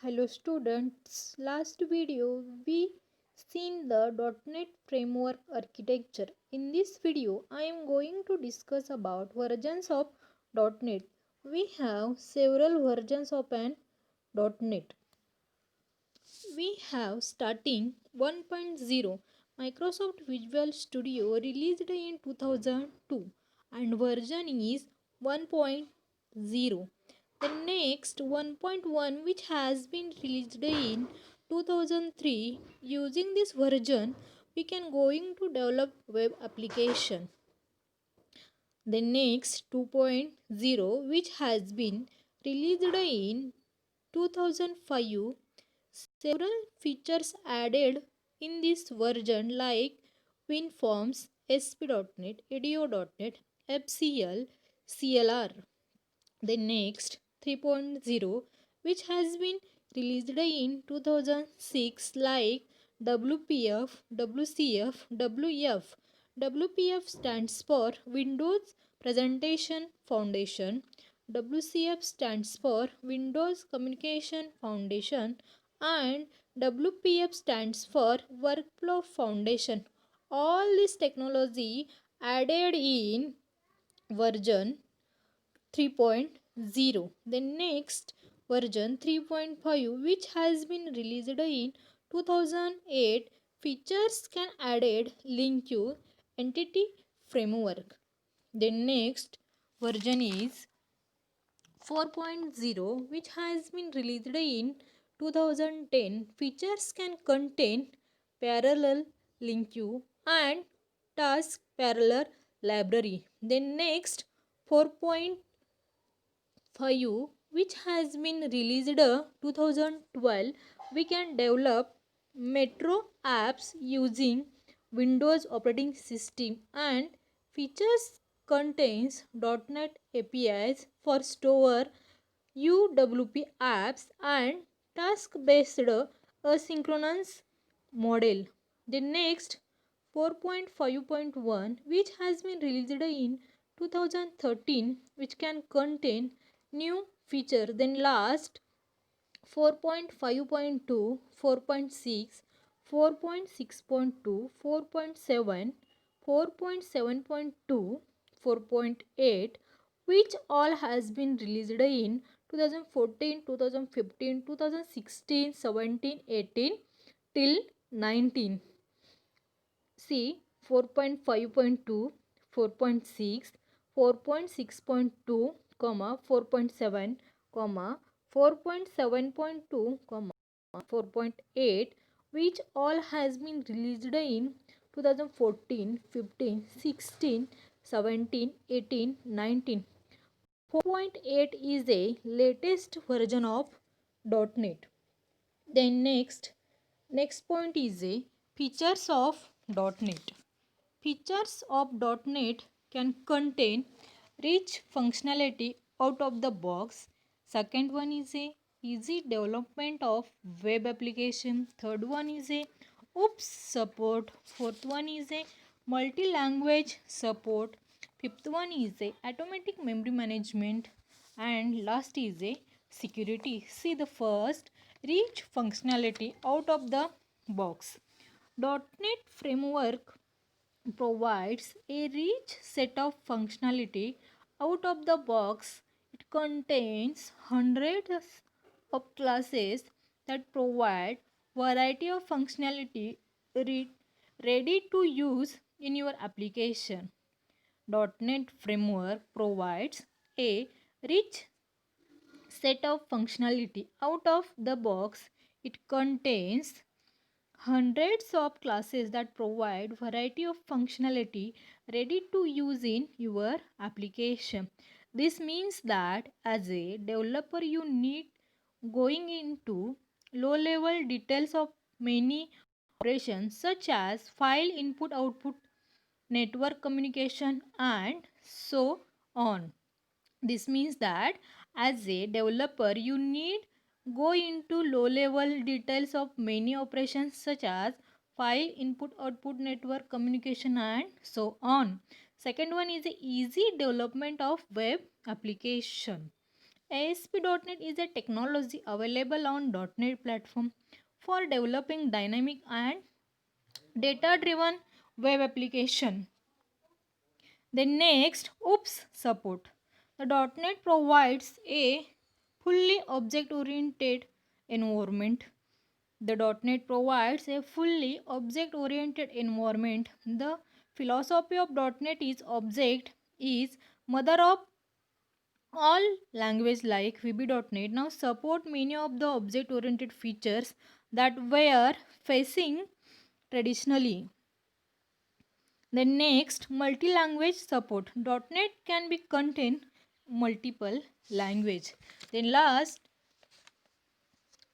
Hello students, last video we seen the .NET framework architecture. In this video I am going to discuss about versions of .NET. We have several versions of an .NET. We have starting 1.0 Microsoft Visual Studio released in 2002 and version is 1.0. The next 1.1 which has been released in 2003. Using this version we can going to develop web application. The next 2.0 which has been released in 2005. Several features added in this version like WinForms, ASP.NET, ADO.NET, FCL, CLR. The next 3.0 which has been released in 2006 like WPF, WCF, WF. WPF stands for Windows Presentation Foundation. WCF stands for Windows Communication Foundation and WPF stands for Workflow Foundation. All this technology added in version 3.0. The next version 3.5 which has been released in 2008 features can added LINQ entity framework. The next version is 4.0 which has been released in 2010. Features can contain parallel LINQ and task parallel library. The next 4.5 which has been released 2012 we can develop metro apps using Windows operating system and features contains .NET APIs for store UWP apps and task based asynchronous model. The next 4.5.1 which has been released in 2013 which can contain new feature. Then last 4.5.2, 4.6, 4.6.2, 4.7, 4.7.2, 4.8 which all has been released in 2014, 2015, 2016, 17, 18 till 19. See 4.5.2, 4.6, 4.6.2, 4.7, 4.7.2, 4.8 which all has been released in 2014, 15, 16, 17, 18, 19. 4.8 is a latest version of .NET. Then next point is a features of .NET. Features of .NET can contain rich functionality out of the box. Second one is a easy development of web application. Third one is a OOPS support. Fourth one is a multi-language support. Fifth one is a automatic memory management. And last is a security. See the first rich functionality out of the box. .NET framework provides a rich set of functionality out of the box. It contains hundreds of classes that provide variety of functionality ready to use in your application. .NET framework provides a rich set of functionality out of the box. It contains hundreds of classes that provide variety of functionality ready to use in your application. This means that as a developer you need going into low level details of many operations such as file input output, network communication and so on. This means that as a developer you need go into low level details of many operations such as file input output, network communication and so on. Second one is a easy development of web application. ASP.NET is a technology available on .NET platform for developing dynamic and data-driven web application. Then next, OOPS support. The .NET provides a fully object-oriented environment. The .NET provides a fully object-oriented environment. The philosophy of .NET is object is mother of all language like VB.NET now support many of the object-oriented features that were facing traditionally. Then next, multi-language support. .NET can be contain multiple language. Then last,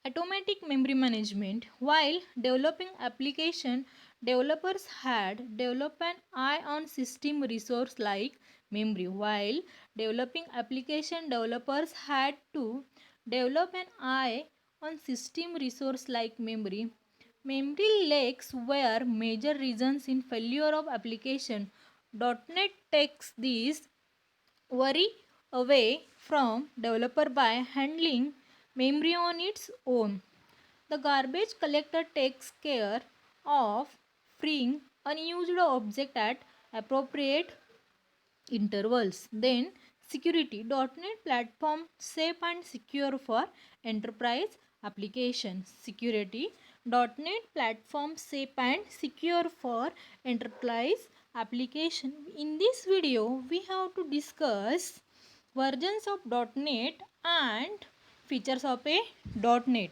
automatic memory management. While developing application, developers had developed an eye on system resource like memory. While developing application, developers had to develop an eye on system resource like memory. Memory leaks were major reasons in failure of application. .NET takes this worry away from developer by handling memory on its own. The garbage collector takes care of freeing unused object at appropriate intervals. Then security. .NET platform safe and secure for enterprise applications. Security. .NET platform safe and secure for enterprise application. In this video we have to discuss versions of .NET and features of a .NET.